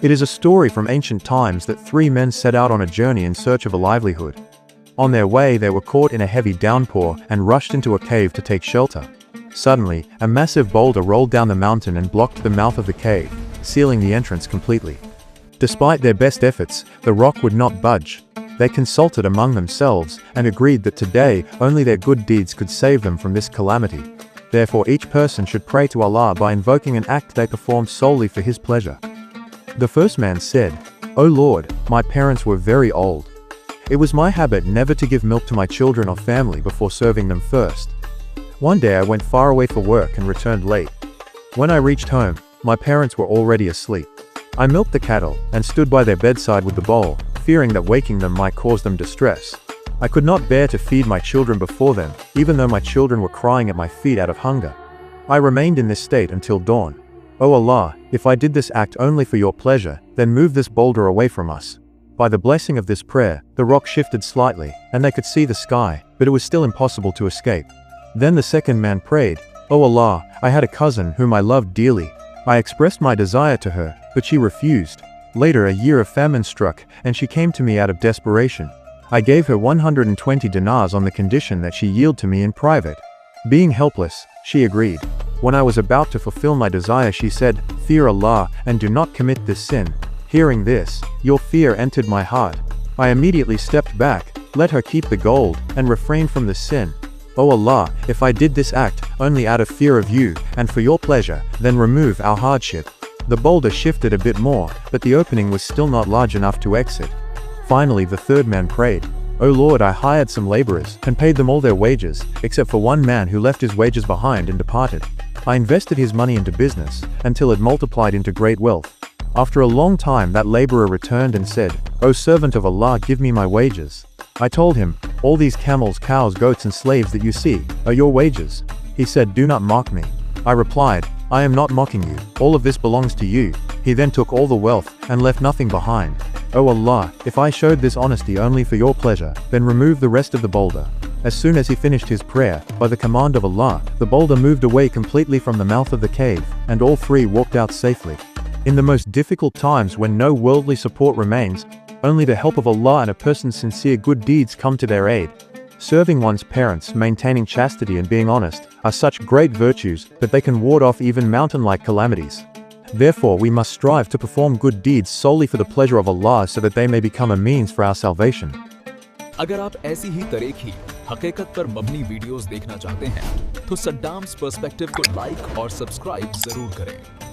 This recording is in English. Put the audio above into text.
It is a story from ancient times that three men set out on a journey in search of a livelihood. On their way, they were caught in a heavy downpour and rushed into a cave to take shelter. Suddenly, a massive boulder rolled down the mountain and blocked the mouth of the cave, sealing the entrance completely. Despite their best efforts, the rock would not budge. They consulted among themselves and agreed that today only their good deeds could save them from this calamity. Therefore, each person should pray to Allah by invoking an act they performed solely for His pleasure. The first man said, "O Lord, my parents were very old. It was my habit never to give milk to my children or family before serving them first. One day I went far away for work and returned late. When I reached home, my parents were already asleep. I milked the cattle and stood by their bedside with the bowl, fearing that waking them might cause them distress. I could not bear to feed my children before them, even though my children were crying at my feet out of hunger. I remained in this state until dawn. O Allah, if I did this act only for your pleasure, then move this boulder away from us." By the blessing of this prayer, the rock shifted slightly, and they could see the sky, but it was still impossible to escape. Then the second man prayed, "O Allah, I had a cousin whom I loved dearly. I expressed my desire to her, but she refused. Later a year of famine struck, and she came to me out of desperation. I gave her 120 dinars on the condition that she yield to me in private. Being helpless, she agreed. When I was about to fulfill my desire, she said, 'Fear Allah and do not commit this sin.' Hearing this, your fear entered my heart. I immediately stepped back, let her keep the gold, and refrained from the sin. O Allah, if I did this act only out of fear of you and for your pleasure, then remove our hardship." The boulder shifted a bit more, but the opening was still not large enough to exit. Finally, the third man prayed, "O Lord, I hired some laborers and paid them all their wages, except for one man who left his wages behind and departed. I invested his money into business until it multiplied into great wealth. After a long time that laborer returned and said, 'O servant of Allah, give me my wages.' I told him, 'All these camels, cows, goats and slaves that you see are your wages.' He said, 'Do not mock me.' I replied, 'I am not mocking you, all of this belongs to you.' He then took all the wealth and left nothing behind. O Allah, if I showed this honesty only for your pleasure, then remove the rest of the boulder." As soon as he finished his prayer, by the command of Allah, the boulder moved away completely from the mouth of the cave, and all three walked out safely. In the most difficult times when no worldly support remains, only the help of Allah and a person's sincere good deeds come to their aid. Serving one's parents, maintaining chastity and being honest, are such great virtues that they can ward off even mountain-like calamities. Therefore, we must strive to perform good deeds solely for the pleasure of Allah so that they may become a means for our salvation. अगर आप ऐसी ही तरह की हकीकत पर मबनी videos देखना चाहते हैं तो सद्दाम्स पर्सपेक्टिव को लाइक और सब्सक्राइब जरूर करें।